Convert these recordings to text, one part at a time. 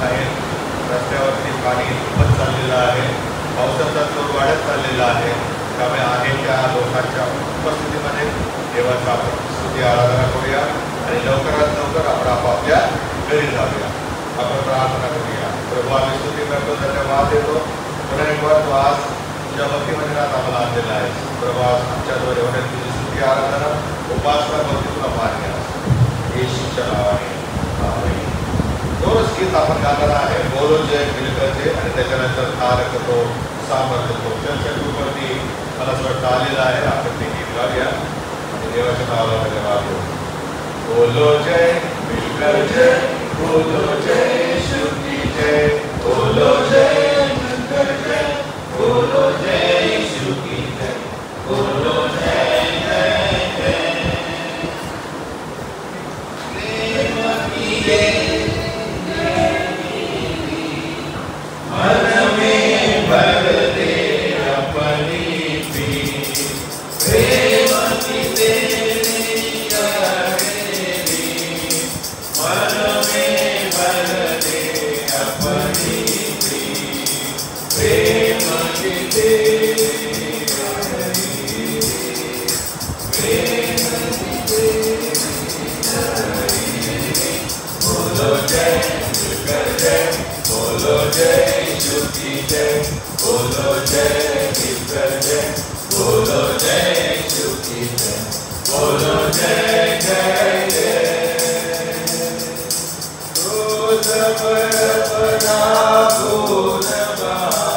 आहेत. रस्त्यावरती पाणी खूपच चाललेलं आहे. पावसाचा जोर वाढत चाललेला आहे. त्यामुळे आहे त्या लोकांच्या उपस्थितीमध्ये देवाचा आपण स्तुती आराधना करूया आणि लवकरात लवकर आपण आपापल्या घरी जाऊया. आपण प्रार्थना करूया. प्रभू, आम्ही स्तुती करतो, धन्यवाद देतो. पुन्हा एक बार तू आज तुझ्या भक्ती मंदिरात आम्हाला आणलेला आहे. प्रभू, आज आमच्याद्वारे होण्याची तुझी स्तुती आराधना उपासना भक्ती तुला मान्य येशूच्या नावाने आमेन. दोनच गीत आपण गाणार आहे, बोलो जय मिलकर जय आणि त्याच्यानंतर तारक तो सामर्थ्य तो. त्यांच्या ग्रुपवरती मला असं वाटतं आलेलं आहे. आपण ते गीत गाऊया आणि देवाच्या नावाला धन्यवाद देऊ. बोलो जय मिलकर जय, बोलो जय यीशु की जय, बोलो जय मिलकर जय, बोलो जय यीशु की जय, बोलो जय जय जय. प्रेम किए मन में भर दे अपनी पीर, प्रेम की तेरी करेरी, मन में भर दे अपनी पीर, प्रेम की तेरी करेरी, प्रेम की तेरी करेरी. बोलो जय मिलकर जय, बोलो जय यीशु की जय, बोलो जय मिलकर जय, बोलो जय यीशु की जय, बोलो जय जय जय. रोज पर अपना गुण बहा,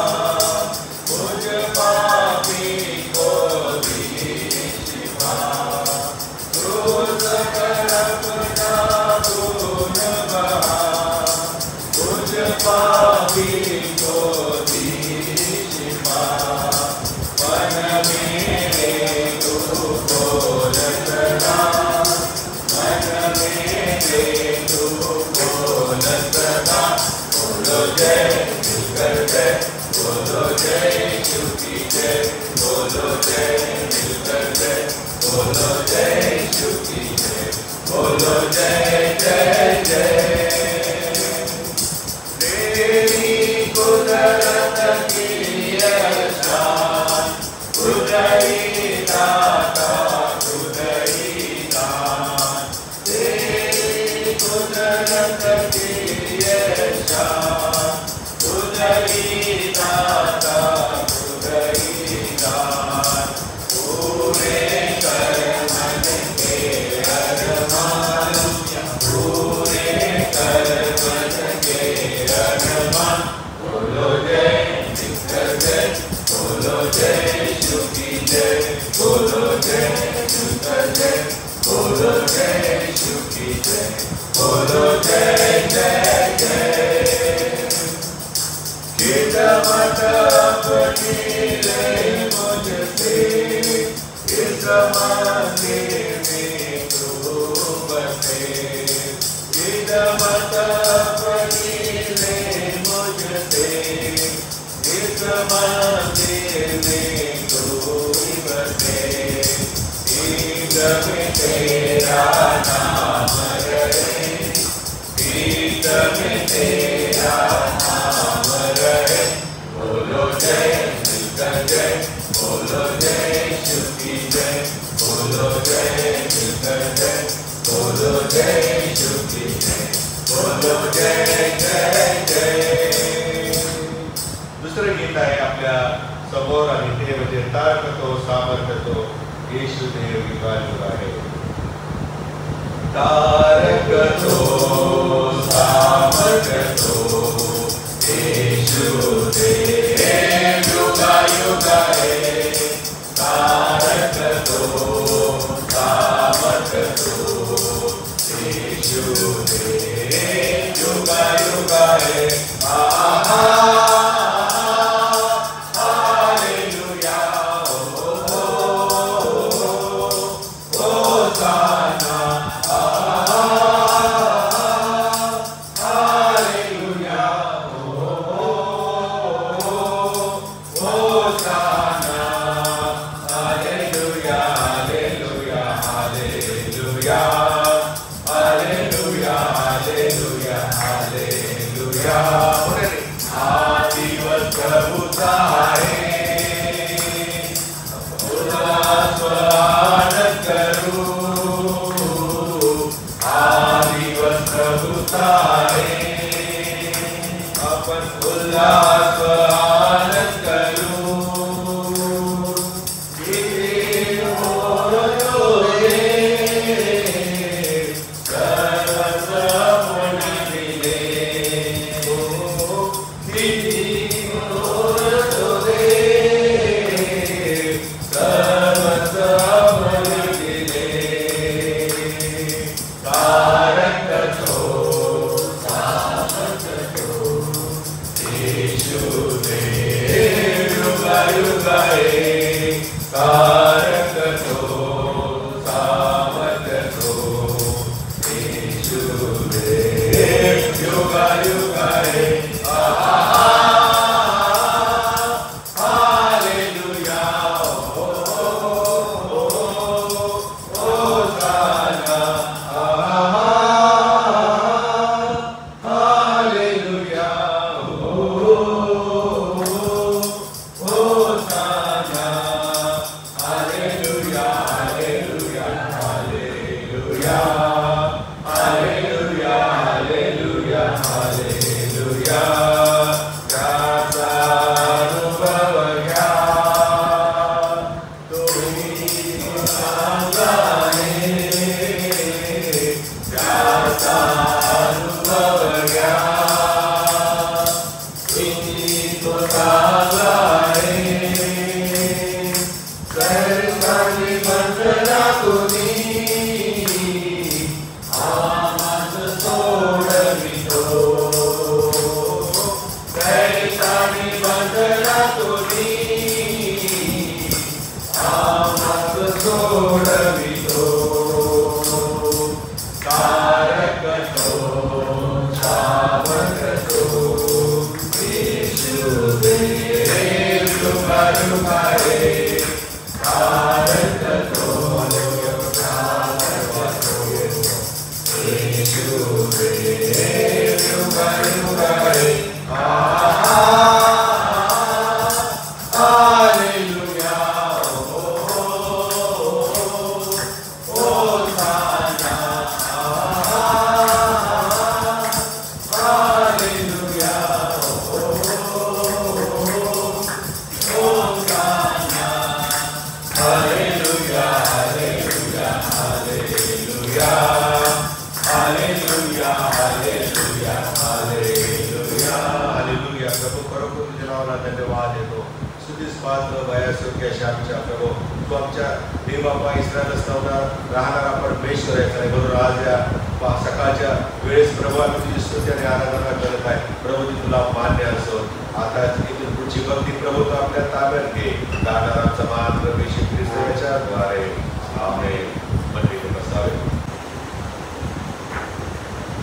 मुझ पापी को दीजिए. रोज पर अपना गुण बहा, मुझ पापी को दीजिए. मन मेरे तुझको रटना, मन मेरे तुझको रटना. बोलो जय मिलकर जय, बोलो जय यीशु की जय, बोलो जय मिलकर जय, बोलो जय यीशु की जय, बोलो जय जय जय. तेरी कुदरत की शान, खुद ही दाता खुद ही दान. तेरी कुदरत की शान, खुद ही दाता खुद ही दान. पूरे कर मन के अरमान, पूरे कर मन के अरमान. बोलो जय मिलकर जय, बोलो जय यीशु की जय, बोलो जय मिलकर जय, बोलो जय यीशु की जय, बोलो जय जय जय. खिदमत अपनी ले मुझसे, इस मंदिर में तू बसे. खिदमत अपनी ले मुझसे, इस मंदिर में तू बसे. ईद में तेरा नाम रहे, ईद में तेरा नाम रहे. बोलो जय मिलकर जय, बोलो जय यीशु की जय, बोलो जय मिलकर जय, बोलो जय यीशु की जय, बोलो जय जय जय. दुसरं गीत आहे आपल्या समोर आणि ते म्हणजे तारक तो सामर्थ्य तो येशू देव विकायला आहे. तारक तो सामर्थ्य तो येशू देव युगा है. तारक तो सामर्थ्य तो येशू देव युगा है. आहा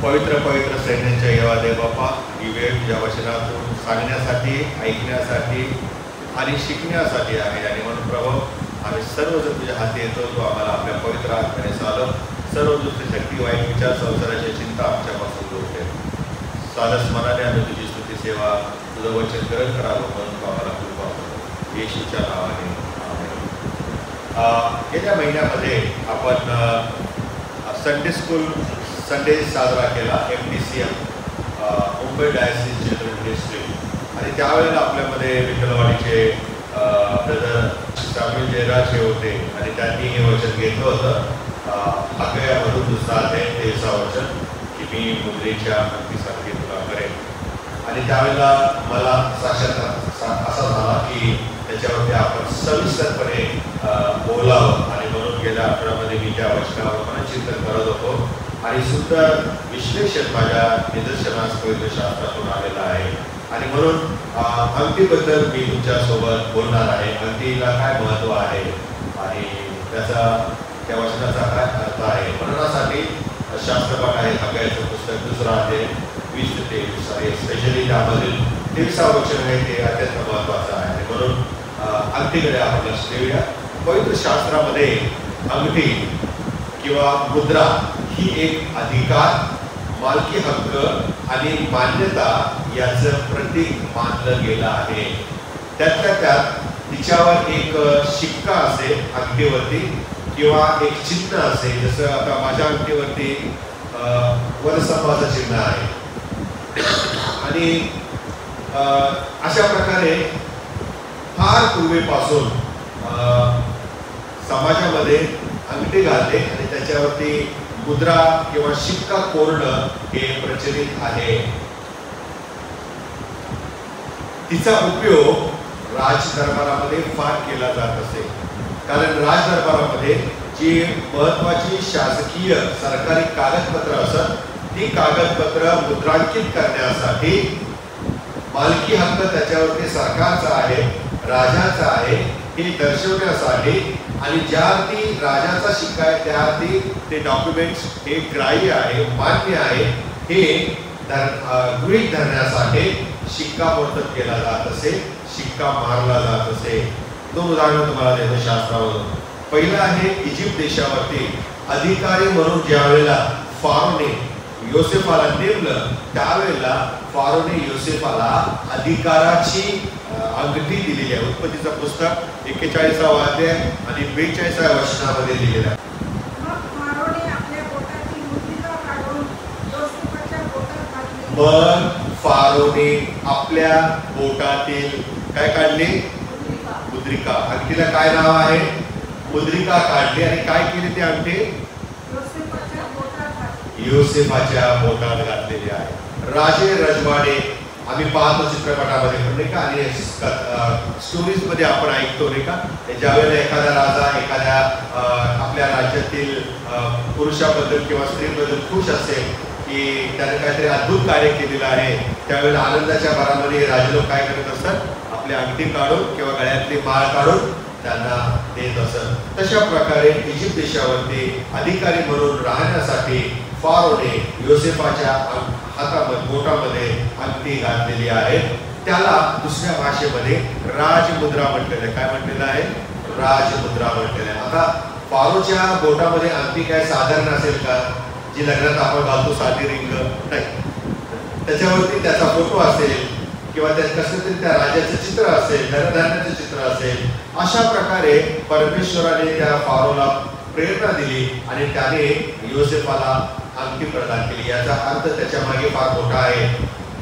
पवित्र पवित्र सैन्यांच्या येवा देव बाप्पा, ही वेळ तुझ्या वचनातून सांगण्यासाठी, ऐकण्यासाठी आणि शिकण्यासाठी आहे. आणि म्हणून प्रभू, आम्ही सर्वजण तुझ्या हाती येतो. तो आम्हाला आपल्या पवित्र आत्म्याने चालव. सर्व दुसरी शक्ती, वाईट विचार, संसाराची चिंता आमच्यापासून दूर ठेव. साधस मनाने आम्ही तुझी स्तुती सेवा, तुझं वचन ग्रहण करावं म्हणून तो आम्हाला कृपा करो. येशूच्या नावाने आमेन. गेल्या महिन्यामध्ये आपण संडे साजरा केला, MDCM Mumbai diocese children district. आणि त्यावेळेला आपल्यामध्ये विठ्ठलवाडीचे ब्रदर सामील जयराज हे होते आणि त्यांनी हे वचन घेतलं होतं, आगयामधून दुसरा अध्याय 23 वचन, की मी मुद्रेच्या भक्तीसारखी तुला करेन. आणि त्यावेळेला मला साक्षात्कार असा झाला की त्याच्यावरती आपण सविस्तरपणे बोलावं. आणि म्हणून गेल्या आठवड्यामध्ये मी त्या वचनावर पण चिंतन करत होतो आणि सुद्धा विश्लेषण माझ्या निदर्शनास पवित्र शास्त्रातून आलेलं आहे. आणि म्हणून अंगठीबद्दल मी तुमच्यासोबत बोलणार आहे. अंगठीला काय महत्त्व आहे आणि त्या वचनाचा काय अर्थ आहे. म्हणण्यासाठी शास्त्रपाठ आहे हगायचं पुस्तक, दुसरा अध्याय 20 ते 23 आहे. स्पेशली त्यामधील 23 वचन आहे ते अत्यंत महत्त्वाचं आहे. म्हणून अंगठीकडे आपण लक्ष देऊया. पवित्र शास्त्रामध्ये अंगठी किंवा मुद्रा ही एक अधिकार मालकी हक्क आणि मान्यता याचं प्रतीक मानलं गेलं आहे। त्यातल्या त्यात तिच्यावर एक शिक्का असेल अंगठीवरती किंवा एक चिन्ह असेल, जसं आता माझ्या अंगठीवरती वनस्तंभाचं चिन्ह आहे आणि अशा प्रकारे फार पूर्वीपासून समाजामध्ये अंगठी घालणे आणि त्याच्यावरती मुद्रा किंवा शिक्का कोरणं हे प्रचलित आहे। तिचा उपयोग राजदरबारामध्ये फार केला जात असे, कारण राजदरबारामध्ये जी महत्वाची शासकीय सरकारी कागदपत्र असत ती कागदपत्र मुद्रांकित करण्यासाठी मालकी हक्क त्याच्यावरती सरकारचा आहे, राजाचा आहे हे दर्शवण्यासाठी आणि ज्यावरती राजाचा शिक्का आहे त्यावरती ते डॉक्युमेंट्स हे ग्राह्य आहे, मान्य आहे हे गृहीत धरण्यासाठी शिक्कामोर्तब केला जात असे, शिक्का मारला जात असे। दोन उदाहरण तुम्हाला देतो शास्त्रावरून। पहिलं आहे इजिप्त देशावरती अधिकारी म्हणून ज्यावेळेला फारोने योसेफाला नेमलं त्यावेळेला फारोने योसेफाला अधिकाराची अंगठी दिलेली आहे। उत्पत्तीचं पुस्तक 41 अध्याय आणि 42 वचनामध्ये लिहिलेलं आहे। मग फारोने आपल्या बोटातील काय काढली? मुद्रिका। अंगठीला काय नाव आहे? मुद्रिका काढली आणि काय केली ती अंगठी? योसेफाच्या बोटात घातलेली आहे। राजे रजवाडे आम्ही पाहतो चित्रपटामध्ये पण नाही का, आणि स्टोरीज मध्ये आपण ऐकतो नाही का, ज्यावेळेला एखादा राजा एखाद्या आपल्या राज्यातील पुरुषाबद्दल किंवा स्त्रीबद्दल खुश असेल की त्याने काहीतरी अद्भुत कार्य केलेलं आहे, त्यावेळेला आनंदाच्या भरामध्ये राजे लोक काय करत असतात? आपली अंगठी काढून किंवा गळ्यातली माळ काढून त्यांना देत असत। तशा प्रकारे इजिप्त देशावरती अधिकारी म्हणून राहण्यासाठी फारोने योसेफाच्या हातामध्ये बोटामध्ये अंगठी घातलेली आहे। त्याला दुसऱ्या भाषेमध्ये राजमुद्रा म्हटलेलं आहे। काय म्हटलेलं आहे? राजमुद्रा म्हटलेलं आहे। आता फारोच्या बोटामध्ये अंगठी काय साधारण असेल का, जी लग्नात आपण घालतो साधी रिंग? नाही, त्याच्यावरती त्याचा फोटो असेल किंवा त्यात कसं तरी त्या राजाचं चित्र असेल, धनधान्याचं चित्र असेल। अशा प्रकारे परमेश्वराने त्या फारोला प्रेरणा दिली आणि त्याने योसेफाला अंगठी प्रदान केली। याचा अर्थ त्याच्या मागे फार मोठा आहे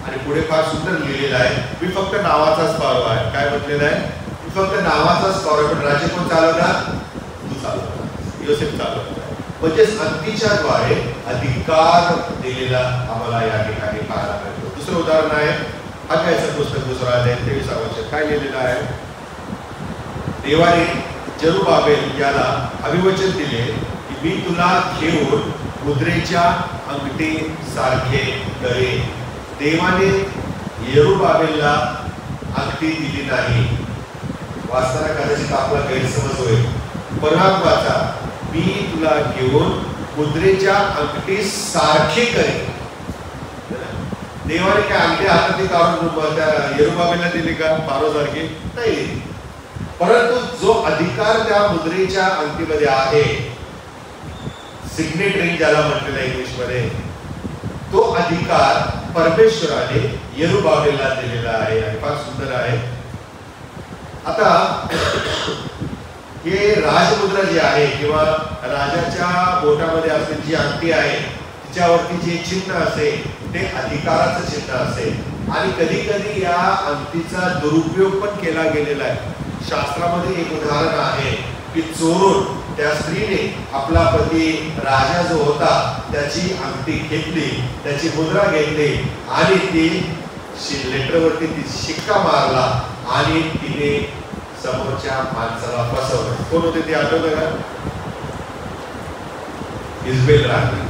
आणि पुढे फार सुंदर लिहिलेला आहे। मी फक्त नावाचाच फारो आहे। काय म्हटलेलं आहे? मी फक्त नावाचाच फारो, पण राज्य कोण चालवणार? तू चालवणार, योसेफ चालवणार। म्हणजेच अंगठीच्या द्वारे अधिकार दिलेला आम्हाला या ठिकाणी पाहायला मिळतो। दुसरं उदाहरण आहे हग्गायचं पुस्तक 2 अध्याय 23 वचन। काय लिहिलेलं आहे? देवाने जरुबाबेल याला अभिवचन दिले की मी तुला घेऊन मुद्रेच्या अंगठी सारखे करेन। देवाने यरुबाबेलला अंगठी दिली नाही। वाचताना कदाचित आपला गैरसमज होईल। परमात्माचा मी तुला घेऊन मुद्रेच्या अंगठी सारखे करेन। देवाने काय अंगठी हातात काढून त्या यरुबाबेलला दिली का फारो सारखी? नाही, परंतु जो अधिकार त्या मुद्रेच्या अंगठीमध्ये आहे, सिग्नेट रिंग ज्याला म्हटलेलं आहे इंग्लिश मध्ये, तो अधिकार परमेश्वराने यरुबाबेलला दिलेला आहे आणि फार सुंदर आहे। आता हे राजमुद्रा जी आहे किंवा राजाच्या बोटामध्ये असलेली जी अंगठी आहे तिच्यावरती जे चिन्ह असेल ते अधिकाराचं चिन्ह असेल आणि कधी कधी या अंगठीचा दुरुपयोग पण केला गेलेला आहे। शास्त्रामध्ये एक उदाहरण आहे की चोरून त्या स्त्रीने आपला पती राजा जो होता त्याची अंगठी घेतली, त्याची मुद्रा घेतली आणि ती लेटरवरती ती शिक्का मारला आणि तिने समोरच्या माणसाला फसवलं। कोण होते ते आठवतं का? इजबेल राणी।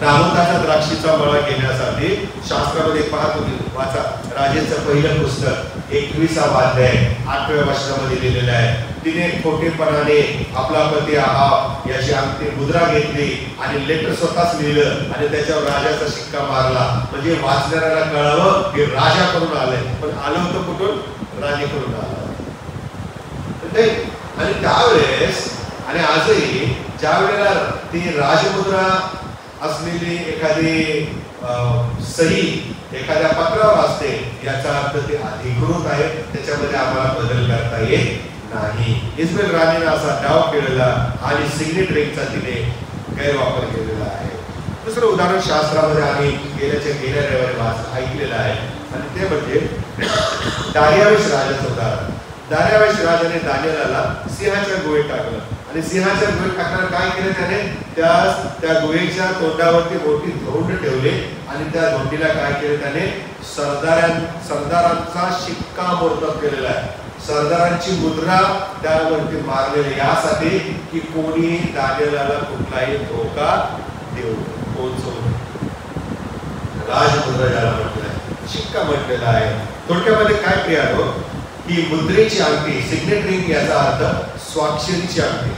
नाबोताचा द्राक्षीचा मळा घेण्यासाठी शास्त्रामध्ये पाहतो की वाचा राजेचं पहिलं पुस्तक 21 अध्याय 8व्या वचनामध्ये लिहिलेलं आहे। तिने खोटेपणाने आपला पती आहाब याची अंगठी मुद्रा घेतली आणि लेटर स्वतःच लिहिलं आणि त्याच्यावर राजाचा शिक्का मारला, म्हणजे वाचणाऱ्याला कळावं की राजाकडून आलंय, पण आलं होतं कुठून? राणीकडून आलं। आणि त्यावेळेस आणि आजही ज्या वेळेला ती राजमुद्रा असलेली एखादी सही एखाद्या पत्रावर असते याचा अर्थ ते अधिकृत आहे, त्याच्यामध्ये आम्हाला बदल करता येत नाही. इस्माईल राणीने असा डाव केलेला आणि सिग्नेट रिंगचा तिने गैरवापर केलेला आहे. दुसरं उदाहरण शास्त्रामध्ये आम्ही गेल्या रविवारी ऐकलेलं आहे आणि ते म्हणजे दारियावेश राजाचं उदाहरण. दारियावेश राजाने दानियेलला सिंहाच्या गुहेत टाकलं आणि सिंहाच्या गुहेत टाकताना काय केलं त्याने, त्या गुहेच्या तोंडावरती मोठी धोंड ठेवले आणि त्या धोंडीला काय केले त्याने, सरदारांचा शिक्कामोर्तब केलेला आहे. सरदारांची मुद्रा त्यावरती मारलेली, यासाठी की कोणी दानियेलला कुठलाही धोका देऊ पोहोचवू. राजमुद्रा ज्याला म्हटलेलं आहे, शिक्का म्हटलेला आहे. थोडक्यामध्ये काय प्रियानो, ही मुद्रेची अंगठी, सिग्नेट रिंग याचा अर्थ स्वाक्षरीची अंगठी,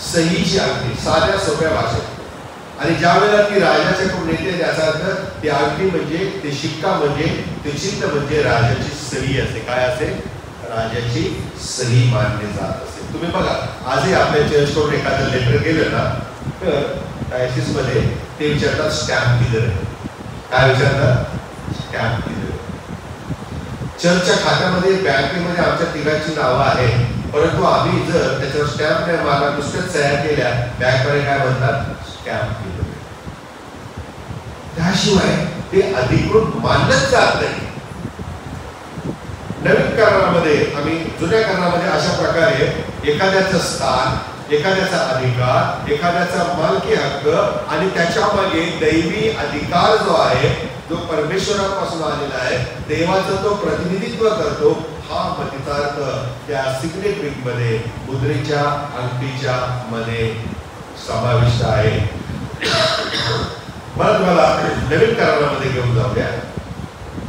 सहीची अंगठी, साध्या सोप्या भाषेत. आणि ज्या वेळेला ती राजाच्याकडून येते त्याचा अर्थ ती अंगठी म्हणजे, ते शिक्का म्हणजे, ते चिन्ह म्हणजे राजाची सही असते. काय असे, राजाची सही मानली जात असे. तुम्ही बघा आजही आपल्या चर्चकडून एखादं लेटर गेलं ना तर डायसिस मध्ये ते विचारतात स्टॅम्प किधर आहे. काय विचारतात, स्टॅम्प किधर. चर्चच्या खात्यामध्ये बँकेमध्ये आमच्या तिघांची नावं आहेत, परंतु आम्ही जर त्याच्यावर स्टॅम्प नाही मारला, नुसत्याच सह्या केल्या, बँकवाले काय म्हणतात, स्टॅम्प किधर. त्याशिवाय ते अधिकृत मानलंच जात नाही. नवीन करारामध्ये आम्ही जुन्या करारामध्ये अशा प्रकारे एखाद्याचं स्थान, एखाद्याचा अधिकार, एखाद्याचा मालकी हक्क आणि त्याच्या मागे दैवी अधिकार जो आहे, जो परमेश्वरापासून आलेला आहे, देवाचं तो प्रतिनिधित्व करतो, हा प्रतितार्थ त्या सिग्नेट रिंग मध्ये, मुद्रेच्या अंगठीच्या मध्ये समाविष्ट आहे. मला तुम्हाला नवीन करारामध्ये घेऊन जाऊया.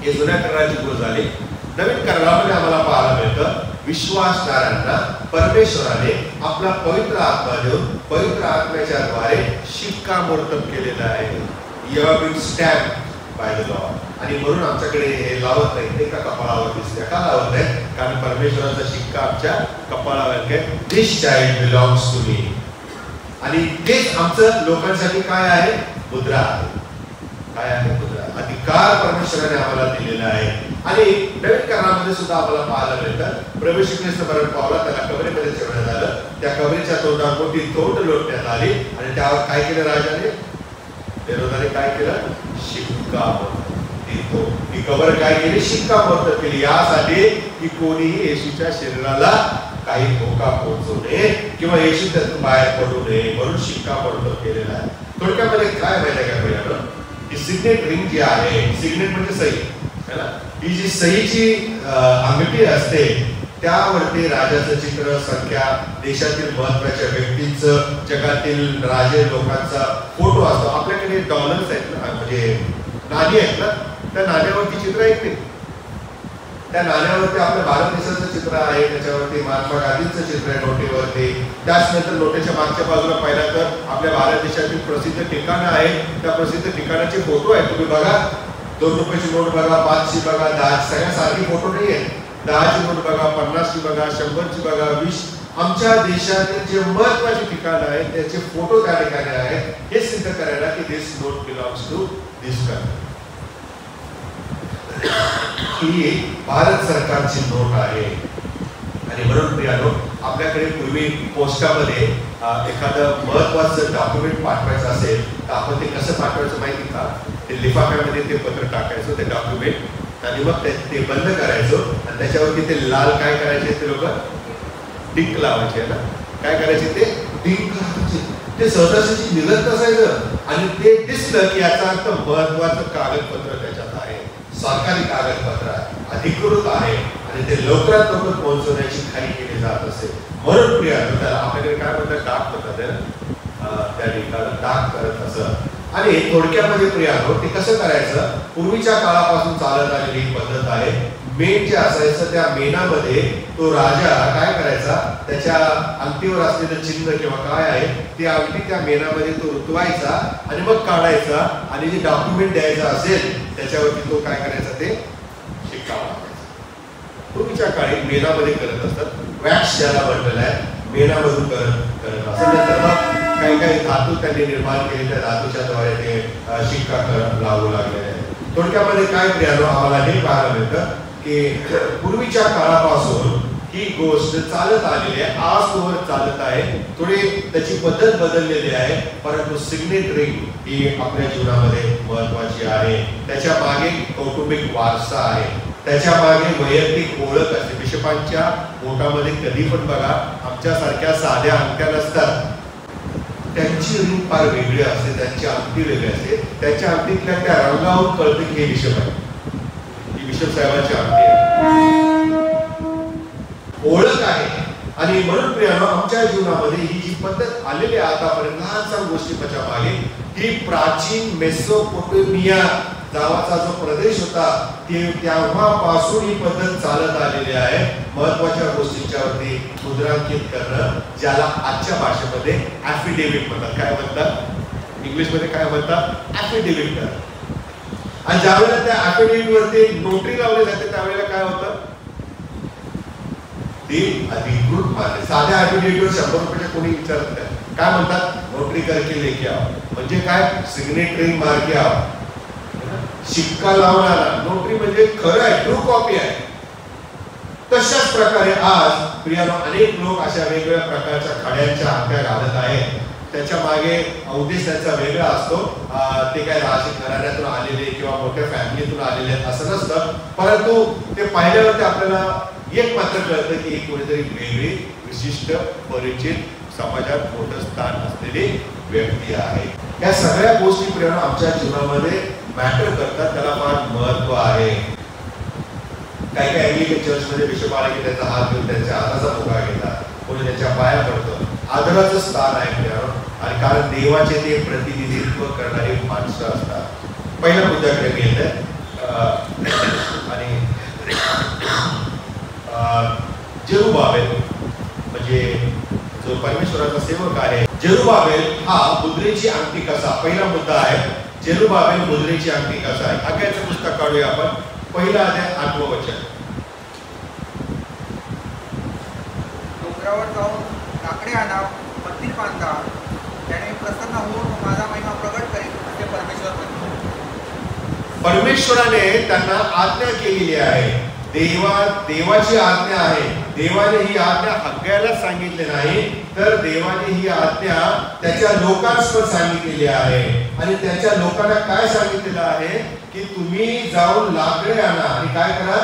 हे जुन्या कराराची गोष्ट झाली. नवीन करारामध्ये आम्हाला पाहायला मिळतं विश्वासणाऱ्यांना परमेश्वराने आपला पवित्र आत्मा देऊन पवित्र आत्म्याच्या द्वारे शिक्कामोर्तब केलेला आहे. You have been stamped by the lord. आणि म्हणून आमच्याकडे हे लावत नाही, ते का कपाळावर दिसते. का लावत नाही, कारण परमेश्वराचा शिक्का आमच्या कपाळावर आहे. दिस चाइल्ड बिलॉंग्स टू मी. आणि तेच आमचं लोकांसाठी काय आहे, मुद्रा आहे. काय आहे, मुद्रा. अधिकार परमेश्वराने आम्हाला दिलेला आहे. आणि नवीन करारामध्ये सुद्धा आम्हाला पाहायला मिळतं प्रभू येशू ख्रिस्त मरण पावला, त्याला कबरीमध्ये ठेवण्यात आलं. त्या कबरीच्या तोंडावर मोठी तोंड लोटण्यात आली आणि त्यावर काय केलं राजाने, हेरोदाने काय केलं, शिक्कामोर्तब. ही कबर काय केली, शिक्कामोर्तब केली, यासाठी की कोणीही येशूच्या शरीराला काही धोका पोहोचू नये किंवा येशू त्यातून बाहेर पडू नये, म्हणून शिक्कामोर्तब केलेला आहे. थोडक्यामध्ये काय माहिती आहे का भैया, ही सिग्नेट रिंग जी आहे, सिग्नेट म्हणजे सही है ना, ही जी सहीची अंगठी असते त्यावरती राजाचं चित्र, संख्या, देशातील महत्वाच्या व्यक्तींचं, जगातील राजे लोकांचा फोटो असतो. आपल्याकडे डॉलर्स आहेत ना, म्हणजे नाणी आहेत ना, त्या नाण्यावरती चित्र आहेत नाही. त्या नाण्यावरती आपल्या भारत देशाचं चित्र आहे, त्याच्यावरती महात्मा गांधींचं चित्र आहे नोटेवरती. त्याचनंतर नोटेच्या मागच्या बाजूला पाहिला तर आपल्या भारत देशातील प्रसिद्ध ठिकाणं आहेत, त्या प्रसिद्ध ठिकाणाचे फोटो आहेत. तुम्ही बघा, 2 रुपयाची नोट बघा, 5ची बघा, 10 सगळ्या सारखी फोटो नाही आहेत. 10ची नोट बघा, 50ची बघा, 100ची बघा, 20. आमच्या देशातील जे महत्वाचे ठिकाण आहेत त्याचे फोटो त्या ठिकाणी आहेत, हे सिद्ध करायला की this note belongs to this country. ही भारत सरकारची नोट आहे. आणि म्हणून प्रियानो, आपल्याकडे पूर्वी पोस्टामध्ये एखादं महत्वाचं डॉक्युमेंट पाठवायचं असेल तर आपण ते कसं पाठवायचं माहिती का, ते लिफाफ्यामध्ये ते पत्र टाकायचं, ते डॉक्युमेंट, आणि मग ते बंद करायचं आणि त्याच्यावरती ते लाल काय करायचे, ते लोक डिंक लावायचे ना, काय करायचे, ते डिंक लावायचे. ते सहजासहजी निघत नसायचं आणि ते दिसलं की याचा अर्थ महत्वाचं कागदपत्र त्याच्यात आहे, सरकारी कागदपत्र आहे, अधिकृत आहे आणि ते लवकरात लवकर पोहोचवण्याची घाई केली जात असेल. म्हणून प्रिया, त्याला आपल्याकडे काय म्हणतात, डाक म्हणतात ना, त्या ठिकाणी डाक करत असं. आणि थोडक्यामध्ये प्रिया, ते कसं करायचं, पूर्वीच्या काळापासून चालत आलेली ही पद्धत आहे. मेण जे असायचं त्या मेणामध्ये तो राजा काय करायचा, त्याच्या अंगठीवर असलेलं चिन्ह किंवा काय आहे ती अंगठी त्या मेणामध्ये तो रुतवायचा आणि मग काढायचा आणि जे डॉक्युमेंट द्यायचं असेल त्याच्यावरती तो काय करायचा, ते शिक्का मारायचा. पूर्वीच्या काळी मेणामध्ये करत असतात, वॅक्स ज्याला म्हटलेलं आहे, मेणामधून करत असं. नंतर मग काही काही धातू त्यांनी निर्माण केले, त्या धातूच्या द्वारे ते शिक्का लावू लागलेले आहे. थोडक्यामध्ये काय प्रियानो आम्हाला हे पाहायला मिळतं की पूर्वीच्या काळापासून ही गोष्ट चालत आलेली आहे, आजवर चालत आहे. थोडी त्याची पद्धत बदललेली आहे, परंतु सिग्नेट रिंग ही आपल्या जीवनामध्ये महत्वाची आहे. त्याच्या मागे कौटुंबिक वारसा आहे, त्याच्या मागे वैयक्तिक ओळख असते. बिशपांच्या बोटामध्ये कधी पण बघा आमच्यासारख्या साध्या अंगठ्या नसतात, त्यांची रिंग फार वेगळी असते, त्यांची अंगठी वेगळी असते. त्यांच्या अंगठीतल्या त्या रंगावरून कळते की हे बिशप आहे, ही बिशप साहेबांची अंगठी आहे, ओळख आहे. आणि म्हणून प्रियानो आमच्या जीवनामध्ये ही जी पद्धत आलेली आहे आतापर्यंत लहानशा गोष्टीच्या मागे, ही प्राचीन मेसोपोटेमिया नावाचा जो प्रदेश होता तेव्हापासून ही पद्धत चालत आलेली आहे. महत्वाच्या गोष्टींच्यावरती मुद्रांकित करणं, ज्याला आजच्या भाषेमध्ये ॲफिडेव्हिट म्हणतात. काय म्हणतात इंग्लिशमध्ये, काय म्हणतात ॲफिडेव्हिट करणं. आणि ज्यावेळेला त्या ॲफिडेव्हिट वरती नोटरी लावली जाते त्यावेळेला काय होतं, ते अधिकृत मानले. साध्या ॲफिडेव्हिटवर 100 रुपयाच्या कोणी विचारत नाही. काय म्हणतात, नोटरी करके लेके आओ. म्हणजे काय, सिग्नेट रिंग मार के आओ, शिक्का लावणारा. नोटरी म्हणजे खरं आहे, ट्रू कॉपी आहे. तशाच प्रकारे आज प्रियानो अनेक लोक अशा वेगवेगळ्या प्रकारच्या खड्यांच्या अंगठ्या घालत आहेत. त्याच्या मागे उद्देश त्यांचा वेगळा असतो. ते काय राजकीय घराण्यातून आलेले किंवा मोठ्या फॅमिलीतून आलेले असं नसतं, परंतु ते पाहिल्यावरती आपल्याला एक मात्र कळतं की एक कोणीतरी वेगळी विशिष्ट परिचित समाजात मोठं स्थान असलेली व्यक्ती आहे. या सगळ्या गोष्टी प्रियानो आमच्या जीवनामध्ये मॅटर करतात, त्याला फार महत्व आहे. काही काही अँग्लिकन चर्चमध्ये बिशप आले की त्याचा हात घेऊन त्यांच्या हाताचा मुका घेतात, कोणी त्याच्या पाया पडतं. आदराचं स्थान आहे प्रियानो, आणि कारण देवाचे ते प्रतिनिधित्व करणारी माणसं असतात. पहिल्या मुद्द्याकडे मी येते. आणि जेरुबाबेल म्हणजे जो परमेश्वराचा सेवक आहे, जेरुबाबेल हा मुद्रेची अंगठी कसा, पहिला मुद्दा आहे. जेरुबाबेल मुद्रेची अंगठी कसा आहे. आज्ञाचं पुस्तक काढूया आपण. पहिला अध्याय 8वं वचन. डोंगरावर जाऊन लाकडे आणा, मंदिर बांधा, त्याने प्रसन्न होऊन माझा महिमा प्रगट करेल असे परमेश्वर म्हणतो. परमेश्वराने त्यांना आज्ञा केलेली आहे. देवाची आज्ञा आहे. देवाने ही आज्ञा हग्गायाला सांगितली नाही, तर देवाने ही आज्ञा त्याच्या लोकांस पण सांगितलेली आहे. आणि त्याच्या लोकांना काय सांगितलेलं आहे की तुम्ही जाऊन लाकडे आणा आणि काय करा,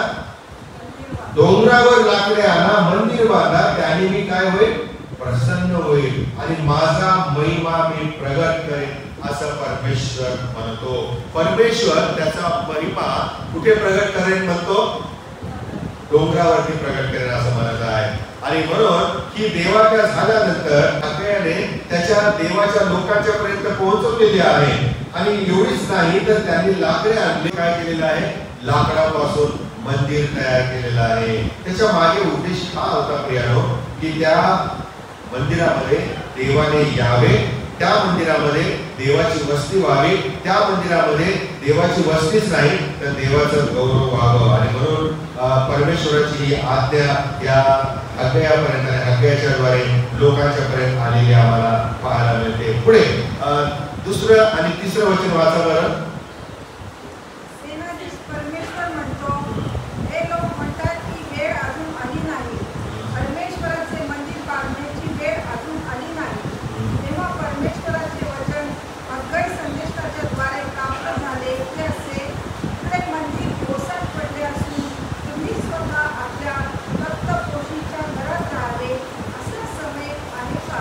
डोंगरावर लाकडे आणा, मंदिर बांधा, त्याने मी काय होईल, प्रसन्न होईल आणि माझा महिमा मी प्रगट करेन असं परमेश्वर म्हणतो. परमेश्वर त्याचा महिमा कुठे प्रगट करेन म्हणतो, डोंगरावरती प्रगट करेन असं म्हणत आहे. आणि म्हणून ही देवाज्ञा झाल्यानंतर हग्गायाने त्याच्या देवाच्या लोकांच्या पर्यंत पोहोचवलेली आहे. आणि एवढीच नाही तर त्यांनी लाकडे आणले, काय केलेलं आहे, लाकडापासून मंदिर तयार केलेलं आहे. त्याच्या मागे उद्देश हा होता प्रियानो की त्या मंदिरामध्ये देवाने यावे, त्या मंदिरामध्ये देवाची वस्ती व्हावी, त्या मंदिरामध्ये देवाची वस्तीच नाही तर देवाचं गौरव व्हावं. आणि म्हणून परमेश्वराची ही आज्ञा या हग्गायापर्यंत, हग्गायाच्या द्वारे लोकांच्या पर्यंत आलेली आम्हाला पाहायला मिळते. पुढे दुसरं आणि तिसरं वचन वाचा बरं. परमेश्वर म्हणतो, हे लोक म्हणतात की वेळ अजून आली नाही, परमेश्वराचे मंदिर बांधण्याची वेळ अजून आली नाही. तेव्हा परमेश्वराचे वचन हग्गाई संदेशाच्या द्वारे प्राप्त झाले की असे इकडे मंदिर ओसाड पडले असून तुम्ही स्वतः आपल्या तख्तपोशीच्या घरात राहावे असा समय आहे का.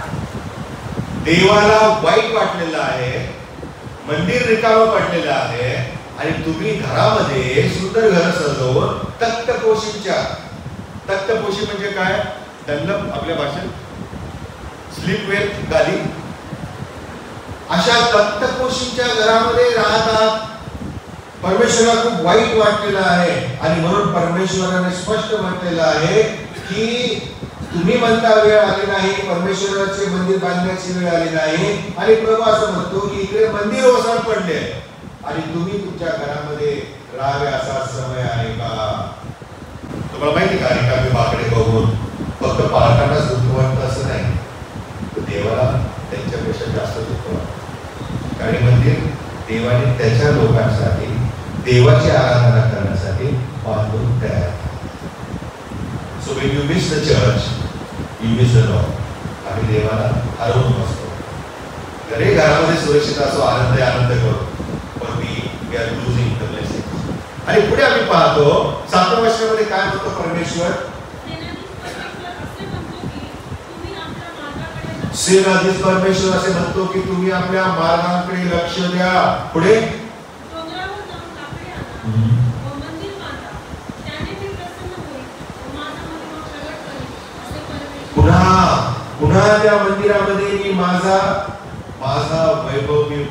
देवाला वाईट वाटलेलं आहे, मंदिर रिकामं पडलेलं आहे आणि तुम्ही घरामध्ये सुंदर घर सजवून तख्तपोशीच्या, तख्तपोशी म्हणजे काय, दंडम आपल्या भाषेत स्लीपवेल गादी, अशा तख्तपोशीच्या घरामध्ये राहतात. परमेश्वराला खूप वाईट वाटलेलं आहे. आणि म्हणून परमेश्वराने स्पष्ट म्हटलेलं आहे की तुम्ही म्हणता वेळ आली नाही, परमेश्वराचे मंदिर बांधण्याची वेळ आली नाही. आणि प्रभू असं म्हणतो की इकडे मंदिर ओसाड पडले आणि तुम्ही तुमच्या घरामध्ये राहावे असा समय आहे का. तुम्हाला माहिती का, रिकामी बाकडे बघून फक्त पालकांनाच दुःख वाटतं असं नाही, देवाला त्यांच्यापेक्षा त्यापेक्षा जास्त दुःख वाटतं. कारण हे मंदिर देवाने त्याच्या लोकांसाठी देवाची आराधना करण्यासाठी बांधून तयार. So when you miss the church you miss the Lord. आम्ही देवाला हरवून बसतो. जरी घरामध्ये सुरक्षित असो, आनंद करू, पण we are losing the blessing. आणि पुढे आम्ही पाहतो 7व्या वचनामध्ये काय म्हणतो परमेश्वर. सेनाधीश परमेश्वर असे म्हणतो की तुम्ही आपल्या मार्गाकडे लक्ष द्या. पुढे पुन्हा त्या मंदिरामध्ये मी माझं वैभव मी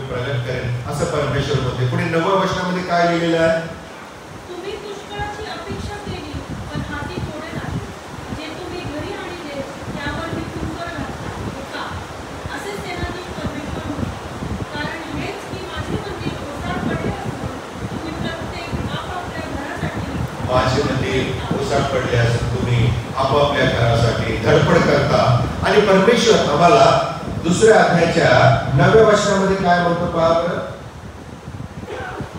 प्रगट करेन असं परमेश्वर म्हणते. पुढे 9व्या वचनामध्ये काय लिहिलेलं आहे. तुम्ही पुष्कळाची अपेक्षा केली पण हाती थोडे नाही. जे तुम्ही घरी आणले त्यावर मी तुमकर घातला का असे सेनाधीश परमेश्वर म्हणतो. कारण हेच की माझे मंदिर ओसाड पडले असून तुम्ही प्रत्येक आपापल्या घरासाठी माझे मंदिर ओसाड पडले असून तुम्ही आपापल्या घरासाठी धडपड करता. आणि परमेश्वर आम्हाला दुसऱ्या अध्यायाच्या 9व्या वचनामध्ये काय म्हणतो पहा बरं.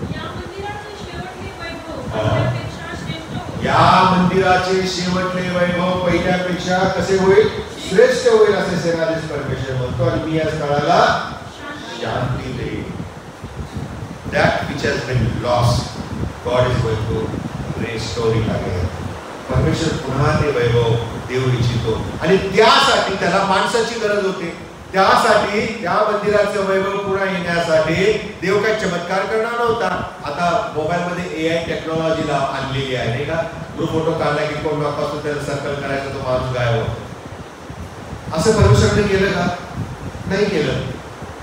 या मंदिराचे शेवटले वैभव पहिल्यापेक्षा श्रेष्ठ होईल. या मंदिराचे शेवटले वैभव पहिल्यापेक्षा कसे होईल. श्रेष्ठ होईल असे सेनाधीश परमेश्वर म्हणतो. आणि मी या स्थळाला शांती देईन. That which has been lost, God is going to restore it again. परमेश्वर पुन्हा ते वैभव देऊ इच्छितो. आणि त्यासाठी त्याला माणसाची गरज होती. त्यासाठी त्या मंदिराचं वैभव पुन्हा येण्यासाठी देव काही चमत्कार करणार नव्हता. आता मोबाईलमध्ये AI टेक्नॉलॉजीला आणलेली आहे नाही का. जो फोटो काढला की कोण वापरतो त्याला सर्कल करायचा, तो माणूस गायब होतो. असं परमेश्वराने केलं का. नाही केलं.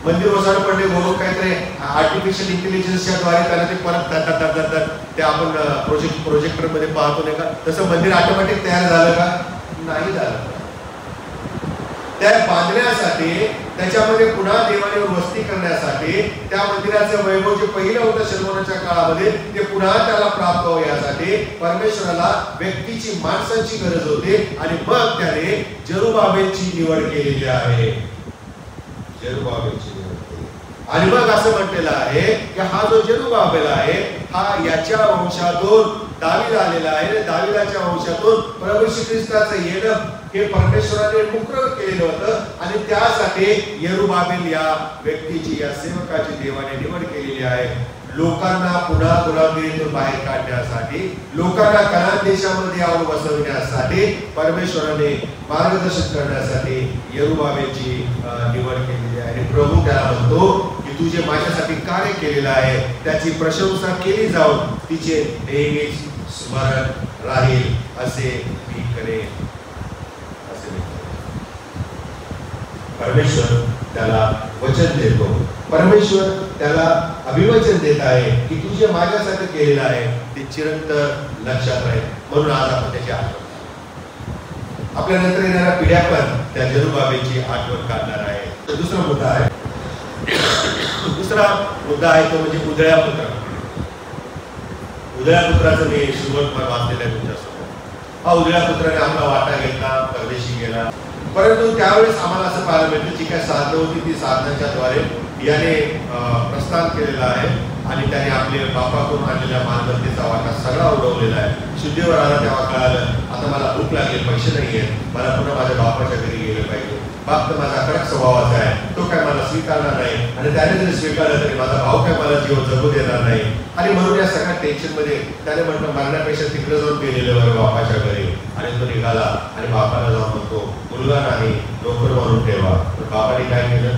मंदिर ओसाड पडले म्हणून काहीतरी आर्टिफिशियल इंटेलिजन्सच्या द्वारे त्याला ते परत ते आपण प्रोजेक्टर मध्ये पाहतो नाही का. तसं मंदिर ऑटोमॅटिक तयार झालं का. नाही झालं. त्या बांधण्यासाठी त्याच्यामध्ये पुन्हा देवाने वस्ती करण्यासाठी त्या मंदिराचं वैभव जे पहिलं होतं शलोमोनाच्या काळामध्ये ते पुन्हा त्याला प्राप्त हो यासाठी परमेश्वराला व्यक्तीची माणसाची गरज होती. आणि मग त्याने जरुबाबेलची निवड केलेली आहे. जरुबाबेलची निवड केली. आणि मग असं म्हटलेलं आहे की हा जो जरुबाबेल आहे हा याच्या वंशातून दावीद आलेला आहे. दाविदाच्या वंशातून प्रभू श्री ख्रिस्ताचं येणं हे परमेश्वराने मुकर केलेलं होतं. आणि त्यासाठी यरुबाबेल या व्यक्तीची या सेवकाची देवाने निवड केलेली आहे. लोकांना पुन्हा गुलामगिरीतून बाहेर काढण्यासाठी, लोकांना कनान देशामध्ये आणून बसवण्यासाठी, परमेश्वराने मार्गदर्शन करण्यासाठी यरुबाबेलची निवड केलेली आहे. आणि प्रभू त्याला म्हणतो की तू जे माझ्यासाठी कार्य केलेलं आहे त्याची प्रशंसा केली जाऊन तिचे नेहमीच स्मरण राहील असे मी करेन. परमेश्वर त्याला वचन देतो. परमेश्वर त्याला अभिवचन देत आहे की तू जे माझ्यासाठी केलेलं आहे ते चिरंतन लक्षात राहील. म्हणून आज आपण त्याची आठवण, आपल्या नंतर येणाऱ्या पिढ्या पण त्या जरुबाबेलची आठवण काढणार आहे. तर दुसरा मुद्दा आहे तो म्हणजे उधळ्या पुत्र. उधळ्या पुत्राचं मी सुरुवात वाचलेलं आहे तुमच्यासमोर. हा उधळ्या पुत्राने आपला वाटा घेतला, परदेशी गेला. परंतु त्यावेळेस आम्हाला असं पाहायला मिळतं जी काय साधनं होती ती साधनाच्या द्वारे याने प्रस्थान केलेलं आहे. आणि त्याने आपल्या बापाकडून आणलेल्या मालमत्तेचा वाटा सगळा उडवलेला आहे. शुद्धीवर आला तेव्हा कळालं आता मला भूक लागली, पैसे नाही आहेत, मला पुन्हा माझ्या बापाच्या घरी गेलं पाहिजे. बाप तर माझा कडक स्वभावाचा आहे, तो काय मला स्वीकारणार नाही. आणि त्याने जरी स्वीकारलं तरी माझा भाऊ काय मला जीवन जगू देणार नाही. आणि म्हणून या सगळ्या टेन्शन मध्ये त्याने म्हटलं मरण्यापेक्षा तिकडे जाऊन गेलेलं बरं बापाच्या घरी. आणि तो निघाला आणि बापाला जाऊन म्हणतो मुलगा नाही नोकर म्हणून ठेवा. तर बापाने काय केलं.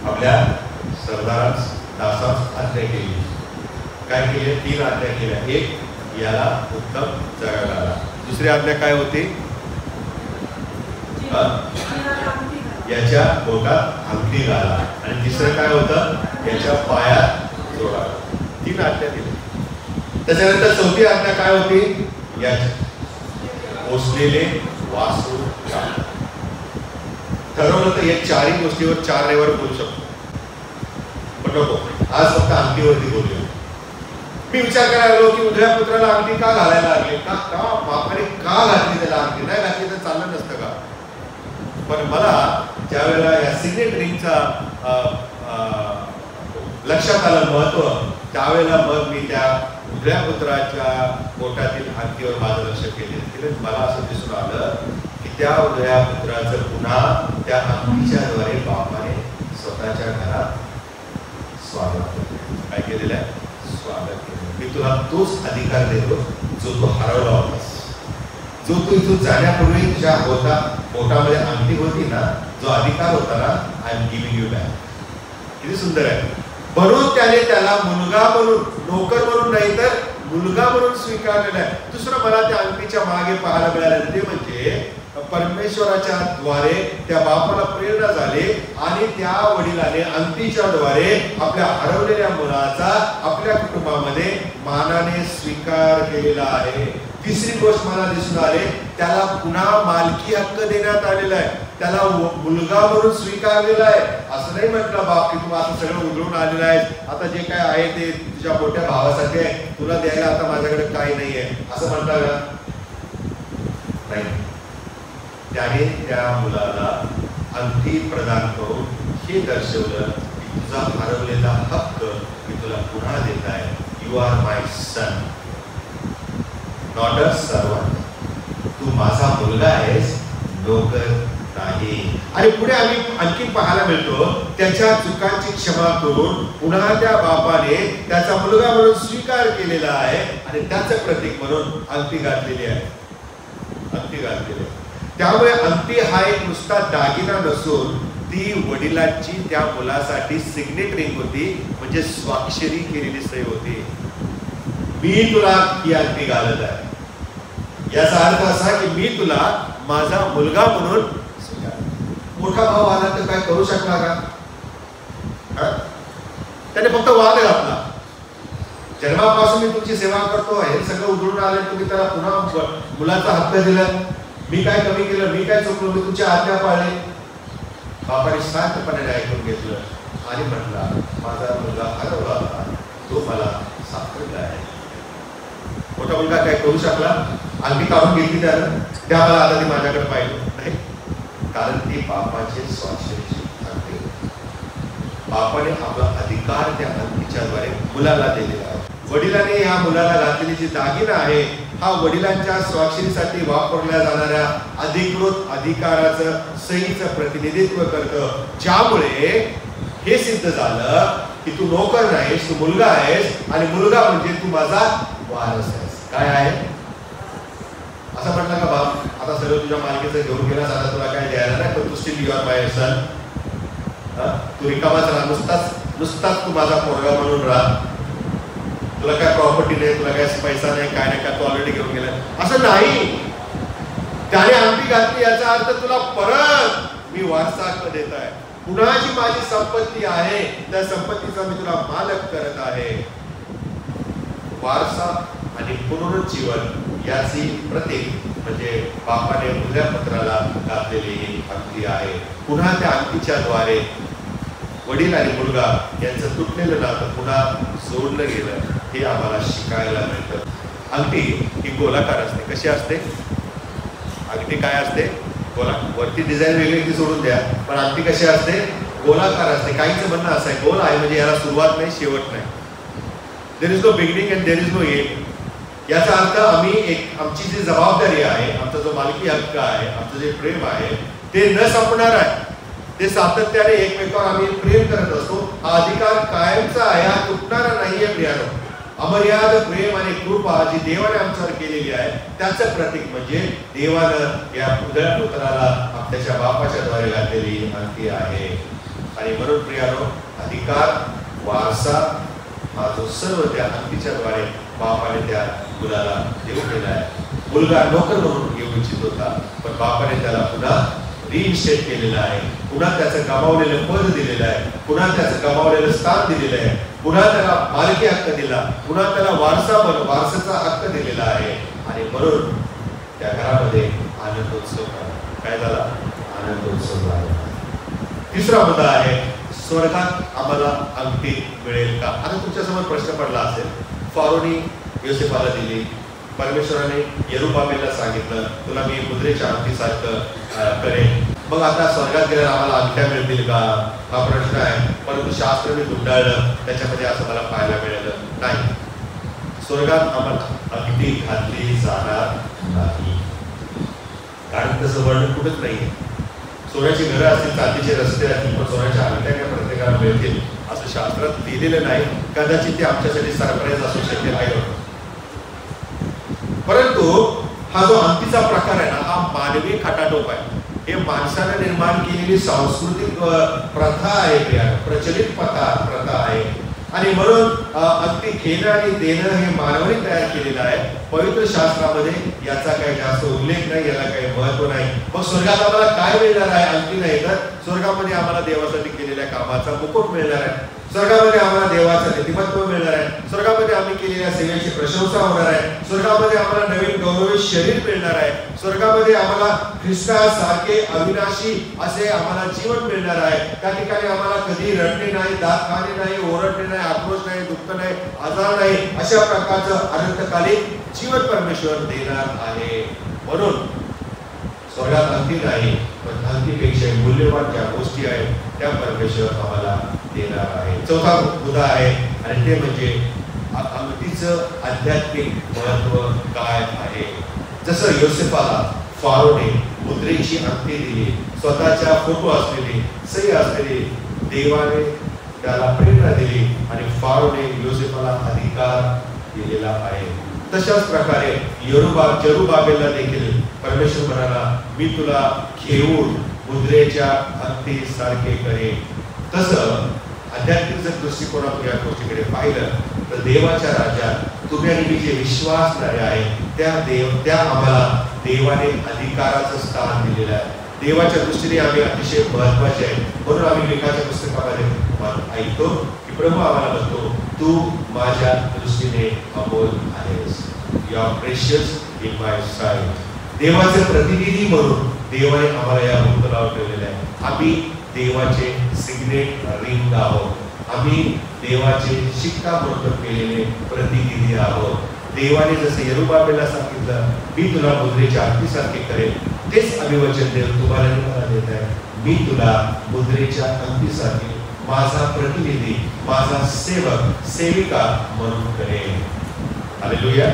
आपल्या सरदारास दासास आज्ञा केली. काय केले. 3 आज्ञा केल्या. एक, याला उत्तम जगायला आला. दुसरी आज्ञा काय होती. याच्या बोटात अंगठी घाला. आणि तिसरं काय होतं. याच्या पायात जोडा. 3 आज्ञा दिली. त्याच्यानंतर 4थी आज्ञा काय होती. याच्या पोसलेले वासरू घाला. ठरवलं तर या 4ही गोष्टीवर 4 रेवर बोलू शकतो पण नको. आज फक्त अंगठीवरती बोलूया. मी विचार करायला लागलो की उधळ्या पुत्राला अंगठी का घालायला लागली. का बापाने का घातली त्याला अंगठी. नाही घातली तर चाललं नसतं का. पण मला ज्या वेळेला या सिग्नेट रिंगचा लक्षात आलं महत्व, त्यावेळेला मग मी त्या उजव्या पुत्राच्या पोटातील अंगठीवर माझं लक्ष केलं. मला असं दिसून आलं की त्या उजव्या पुत्राचं पुन्हा त्या अंगठीच्याद्वारे बापाने स्वतःच्या घरात स्वागत केलं. काय केलेलं आहे? स्वागत केलं. मी तुला तोच अधिकार देतो जो तू हरवला होतास, जो तू इथून जाण्यापूर्वी तुझ्या पोटामध्ये अंगठी होती ना, जो अधिकार होता ना, I am giving you back. किती सुंदर आहे. म्हणून त्याने त्याला मुलगा म्हणून, नोकर म्हणून नाही तर मुलगा म्हणून स्वीकारलेला आहे. दुसरं मला त्या अंगठीच्या मागे पाहायला मिळालं ते म्हणजे परमेश्वराच्या द्वारे त्या बापाला प्रेरणा झाली आणि त्या वडिलाने अंगठीच्या द्वारे आपल्या हरवलेल्या मुलाचा आपल्या कुटुंबामध्ये मानाने स्वीकार केलेला आहे. तिसरी गोष्ट मला दिसून आली, त्याला पुन्हा मालकी हक्क देण्यात आलेला आहे. त्याला मुलगा म्हणून स्वीकारलेला आहे. असं नाही म्हटलं बाप की तू असं सगळं उधळून आलेला आहेस, आता जे काय आहे ते तुझ्या मोठ्या भावासाठी आहे, तुला द्यायला आता माझ्याकडे काही नाहीये, असं म्हणता का? नाही. त्याने त्या मुलाला अंगठी प्रदान करून हे दर्शवलं की तुझा हरवलेला हक्क मी तुला पुन्हा देत आहे. You are my son, not a servant. तू माझा मुलगा आहेस, नोकर नाही. आणि पुढे आम्ही आणखी पाहायला मिळतो, त्याच्या चुकांची क्षमा करून पुन्हा त्या बापाने त्याचा मुलगा म्हणून स्वीकार केलेला आहे आणि त्याचं प्रतीक म्हणून अंगठी घातलेली आहे. अंगठी घातलेली आहे. त्यामुळे अंगठी हा एक नुसता दागिना नसून ती वडिलांची त्या मुलासाठी सिग्नेट रिंग होती, म्हणजे स्वाक्षरी केलेली सही होती. मी तुला ही अंगठी घालत आहे, याचा अर्थ असा की मी तुला माझा मुलगा म्हणून स्वीकार. मोठा भाऊ आला तर काय करू शकला का? त्याने फक्त वाद घातला. जन्मापासून मी तुमची सेवा करतो, हे सगळं उधळून आले, तुम्ही त्याला पुन्हा मुलाचा हक्क दिला. मी काय कमी केलं? मी काय चुकलो? मी तुमच्या आज्ञा पाळले. बापाने शांतपणे ऐकून घेतलं आणि म्हटला, माझा मुलगा हरवला होता, तो मला सापडला आहे. मोठा मुलगा काय करू शकला? अंगठी काढून घेतली त्यानं, त्या मला आता ती माझ्याकडे पाहिजे नाही, कारण ती बापाची स्वाक्षरीची अंगठी. बापाने आपला अधिकार त्या अंगठीच्याद्वारे मुलाला दिलेला आहे. वडिलांनी ह्या मुलाला घातलेली जी दागिना आहे, हा वडिलांच्या स्वाक्षरीसाठी वापरल्या जाणाऱ्या अधिकृत अधिकाराचं, सहीचं प्रतिनिधित्व करतं. ज्यामुळे हे सिद्ध झालं की तू नोकर नाहीस, तू मुलगा आहेस आणि मुलगा म्हणजे तू माझा वारस आहेस. काय आहे? असं म्हटलं का बाप, आता सगळं तुझ्या मालकीचं घेऊन गेलास, आता तुला काय द्यायला नाही, पण तू स्टील युअर माय सन. तू रिकामाच राहा, नुसताच तू माझा पोरगा म्हणून राहा. तुला काय प्रॉपर्टी नाही, तुला काय पैसा नाही, काय नाही, काय तू ऑलरेडी घेऊन गेला, असं नाही. त्याने अंगठी घातली याचा अर्थ तुला परत मी वारसा हक्क देत आहे. पुन्हा जी माझी संपत्ती आहे त्या संपत्तीचा मी तुला मालक करत आहे. वारसा आणि पुनरुज्जीवन याची प्रतीक म्हणजे बापाने उजव्या पुत्राला घातलेली ही अंगठी आहे. पुन्हा त्या अंगठीच्या द्वारे वडील आणि मुलगा यांचं तुटलेलं नातं पुन्हा जोडलं गेलं, हे आम्हाला शिकायला मिळतं. अंगठी ही गोलाकार असते. कशी असते? अंगठी काय असते? वरती डिझाईन वेगळी ती सोडून द्या, पण अंगठी कशी असते? गोलाकार असते. काहींचं म्हणणं असं आहे, गोल आहे म्हणजे याला सुरुवात नाही, शेवट नाही. There is no beginning and there is no end. याचा अर्थ आमची जी जबाबदारी आहे, आमचा जो मालकी हक्क आहे, आमचं जे प्रेम आहे ते न संपणार आहे. ते सातत्याने एकमेकावर आम्ही प्रेम करत असतो. हा अधिकार कायमचा आहे, हा तुटणारा नाहीये प्रियानो. अमर्याद प्रेम आणि कृपा जी देवाने आमच्यावर केलेली आहे त्याचं प्रतीक म्हणजे देवानं या उजव्या पुत्राला त्याच्या बापाच्या द्वारे घातलेली अंगठी आहे. आणि म्हणून प्रियानो, अधिकार, वारसा हा जो सर्व त्या अंगठीच्या द्वारे बापाने त्या मुलाला देऊन दिला आहे. मुलगा नोकर म्हणून येऊ इच्छित होता, पण बापाने त्याला पुन्हा रिइन्स्टेट केलेलं आहे. पुन्हा त्याचं गमावलेलं पद दिलेलं आहे, पुन्हा त्याचं गमावलेलं स्थान दिलेलं आहे, पुन्हा त्याला मालकी हक्क दिला, पुन्हा त्याला वारसाचा हक्क दिलेला आहे. आणि म्हणून त्या घरामध्ये आनंदोत्सव काय झाला? आनंदोत्सव झाला. तिसरा मुद्दा आहे, स्वर्गात आम्हाला अंगठी मिळेल का? आता तुमच्यासमोर प्रश्न पडला असेल, फारोनी योसेफाला दिली, परमेश्वराने यरुबाबेलला सांगितलं तुला मी मुद्रेच्या अंगठीसारखं करेन. मग आता स्वर्गात गेल्यावर आम्हाला अंगठ्या मिळतील का हा प्रश्न आहे. परंतु शास्त्र मी गुंडाळलं, त्याच्यामध्ये असं मला पाहायला मिळालं नाही. स्वर्गात आम्हाला अंगठी घातली जाणार नाही, कारण तसं वर्णन कुठंच नाहीये. सोन्याची घरं असतील, चांदीचे रस्ते असतील, पण सोन्याच्या अंगठ्या काय प्रत्येकाला मिळतील असं शास्त्रात लिहिलेलं नाही. कदाचित ते आमच्यासाठी सरप्राईज असू शकेल आहे. परंतु हा जो अंगठीचा प्रकार आहे ना, हा मानवी खटाटोप आहे. हे माणसाने निर्माण केलेली सांस्कृतिक प्रथा आहे, प्रचलित प्रथा आहे. आणि म्हणून अंगठी घेणं आणि देणं हे मानवाने तयार केलेलं आहे. पवित्र शास्त्रामध्ये याचा काही जास्त उल्लेख नाही, याला काही महत्व नाही. मग स्वर्गात आम्हाला काय मिळणार आहे? अंगठी नाही, तर स्वर्गामध्ये आम्हाला देवासाठी केलेल्या कामाचा मुकुट मिळणार आहे. स्वर्गामध्ये आम्हाला देवाचं नीतिमत्व मिळणार आहे. स्वर्गामध्ये आम्ही केलेल्या सेवेची प्रशंसा होणार आहे. स्वर्गामध्ये आम्हाला नवीन गौरवी शरीर मिळणार आहे. स्वर्गामध्ये आम्हाला ख्रिस्तासारखे अविनाशी असे आम्हाला जीवन मिळणार आहे. त्या ठिकाणी आम्हाला कधी रडणे नाही, दात खाणे नाही, ओरडणे नाही, आक्रोश नाही, दुःख नाही, आजार नाही, अशा प्रकारचं अनंतकालीन जीवन परमेश्वर देणार आहे. म्हणून स्वर्गात अंगठी नाही, पण अंगठीपेक्षा मूल्यवान ज्या गोष्टी आहेत त्या परमेश्वर आम्हाला देणार आहे. चौथा मुद्दा आहे, आणि ते म्हणजे अंगठीचं आध्यात्मिक महत्व काय आहे. जसं योसेफाला फारोने मुद्रेची अंगठी दिली, स्वतःच्या फोटो असलेली, सही असलेली, देवाने त्याला प्रेरणा दिली आणि फारोने योसेफाला अधिकार दिलेला आहे. तशाच प्रकारे जरुबाबेलला देखील परमेश्वर म्हणाला, मी तुला घेऊन मुद्रेच्या अंगठी सारखे करेन. तसं आध्यात्मिक जर दृष्टिकोनातून या गोष्टीकडे पाहिलं तर देवाच्या राज्यात तुम्ही आणि मी जे विश्वासणारे आहे त्या आम्हाला देवाने अधिकाराचं स्थान दिलेलं आहे. देवाच्या दृष्टीने आम्ही अतिशय महत्वाचे आहे. म्हणून आम्ही लेखाच्या पुस्तकामध्ये ऐकतो की प्रभू आम्हाला म्हणतो, तू माझ्या दृष्टीने अमोल आहेस. You are precious in my sight. देवाचे प्रतिनिधी म्हणून देवाने आम्हाला या मुद्द्यावर ठेवलेलं आहे. आम्ही देवाचे सिग्नेट रिंग आहोत. आम्ही देवाचे शिक्कामोर्तब केलेले प्रतिनिधी आहोत. देवाने जसं यरुबाबेलला सांगितलं, मी तुला मुद्रेच्या अंगठीसारखे करेन, तेच अभिवचन देव तुम्हाला मला देत आहे. मी तुला मुद्रेच्या अंगठीसारखे माझा प्रतिनिधी, माझा सेवक, सेविका म्हणून करेन. हालेलुया.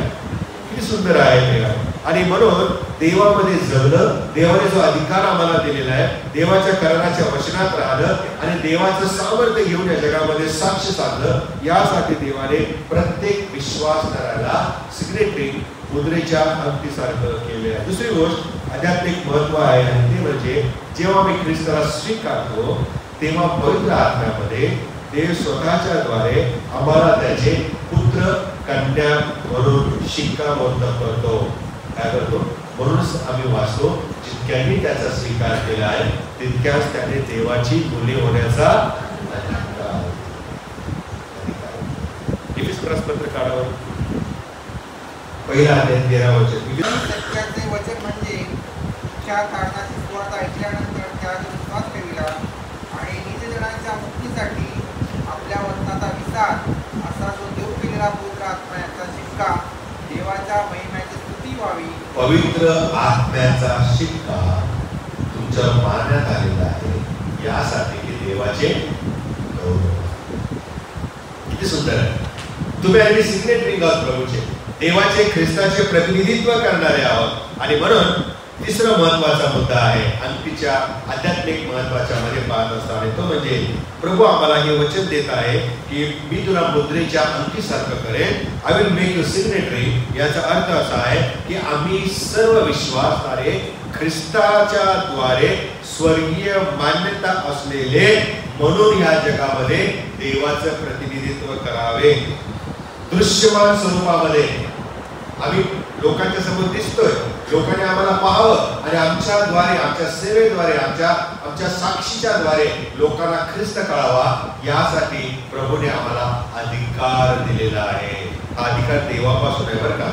किती सुंदर आहे देवा. आणि म्हणून देवामध्ये जगणं, देवाने जो अधिकार आम्हाला दिलेला आहे, देवाच्या कराराच्या वचनात राहणं आणि देवाचं सामर्थ्य घेऊन या जगामध्ये साक्ष साधलं, यासाठी देवाने प्रत्येक विश्वासणाऱ्याला सिग्नेटरी मुद्रेच्या अंगठीसारखं केले आहे. दुसरी गोष्ट आध्यात्मिक महत्व आहे, आणि ते म्हणजे जेव्हा मी ख्रिस्ताला स्वीकारतो तेव्हा पवित्र आत्म्यामध्ये देव स्वतःच्या द्वारे आम्हाला त्याचे पुत्र कन्या म्हणून शिक्कामोर्तब करतो. काय करतो? म्हणूनच आम्ही वाचतो, जितक्यांनी त्याचा स्वीकार केला आहे तितक्याच त्याने देवाची मुले होण्याचा अधिकार. पत्र काढावं. पहिला अध्याय 13 वचन. सत्याचे वचन म्हणजे त्या कारणाची सुवार्ता ऐकल्यानंतर त्यावर विश्वास ठेविला आणि निजजनांच्या मुक्तीसाठी आपल्या वचनाचा विस्तार असा जो देव केलेला पवित्र आत्मा याचा शिक्का देवाच्या महिम्याची स्तुती व्हावी. पवित्र आत्म्याचा शिक्का तुमच्यावर मारण्यात आलेला आहे, यासाठी की देवाचे गौरव. किती सुंदर आहे. तुम्ही आणि सिग्नेट रिंग आहोत प्रभूचे, देवाचे ख्रिस्ताचे प्रतिनिधित्व करणारे आहोत. आणि म्हणून तिसरा महत्वाचा मुद्दा आहे अंगठीच्या आध्यात्मिक महत्वाच्या मध्ये पाहत असताना, तो म्हणजे प्रभू आम्हाला हे वचन देत आहे की मी तुला मुद्रेच्या अंगठीसारखं करेन. I will make you signatory. याचा अर्थ असा आहे की आम्ही सर्व विश्वासणारे ख्रिस्ताच्या द्वारे स्वर्गीय मान्यता असलेले म्हणून या जगामध्ये देवाचं प्रतिनिधित्व करावे. दृश्यमान स्वरूपामध्ये आम्ही लोकांच्या समोर दिसतोय, लोकांनी आम्हाला पाहावं आणि आमच्याद्वारे, आमच्या सेवेद्वारे, आमच्या साक्षीच्या द्वारे लोकांना ख्रिस्त कळावा, यासाठी प्रभूने आम्हाला अधिकार दिलेला आहे. हा अधिकार देवापासून आहे बरं का,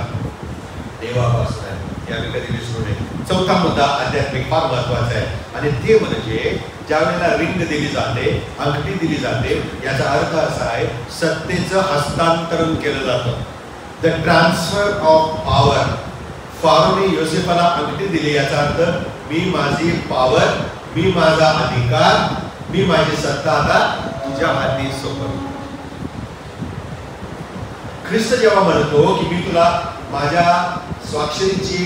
देवापासून आहे, हे आम्ही कधी विसरू नये. चौथा मुद्दा आध्यात्मिक फार महत्वाचा आहे, आणि ते म्हणजे ज्या वेळेला रिंग दिली जाते, अंगठी दिली जाते, याचा अर्थ असा आहे सत्तेचं हस्तांतरण केलं जातं. The transfer of power. फारोने योसेफाला अंगठी दिली, याचा अर्थ मी माझी पॉवर मी माझा अधिकार, मी माझी सत्ता आता तुझ्या हाती सोपवतो. ख्रिस्त जेव्हा म्हणतो की मी तुला माझ्या स्वाक्षरीची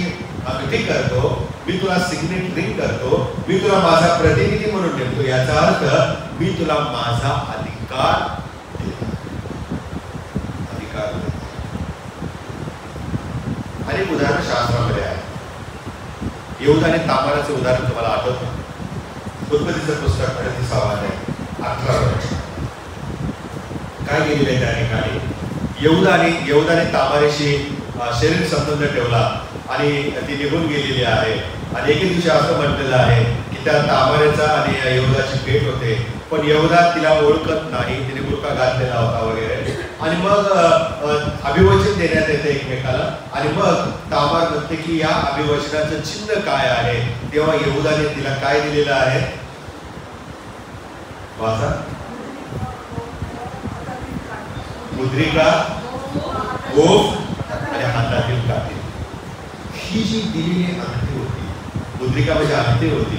अंगठी करतो, मी तुला सिग्नेट रिंग करतो, मी तुला माझा प्रतिनिधी म्हणून ठेवतो, याचा अर्थ मी तुला माझा अधिकार देतो. अधिकार देतो. अनेक उदाहरण शास्त्रामध्ये आहे. यहूदा आणि तामाराचे उदाहरण तुम्हाला आठवतं? उत्पत्तीचं पुस्तक 38 अध्याय 18 काय केलेलं आहे त्या ठिकाणी? यहूदाने तामारेशी शरीर संबंध ठेवला आणि ती निघून गेलेली आहे. आणि एके दिवशी असं म्हटलेलं आहे की त्या तामारेचा आणि यहूदाची भेट होते, पण यहूदा तिला ओळखत नाही, तिने बुरखा घातलेला होता वगैरे. आणि मग अभिवचन देण्यात येते एकमेकाला. आणि मग तामार म्हणते की या अभिवचनाचं चिन्ह काय आहे? तेव्हा यहूदाने तिला काय दिलेलं आहे? वाचा. मुद्रिका, गोफ आणि हातातील काठी. ही जी दिलेली अंगठी होती, मुद्रिका म्हणजे अंगठी होती,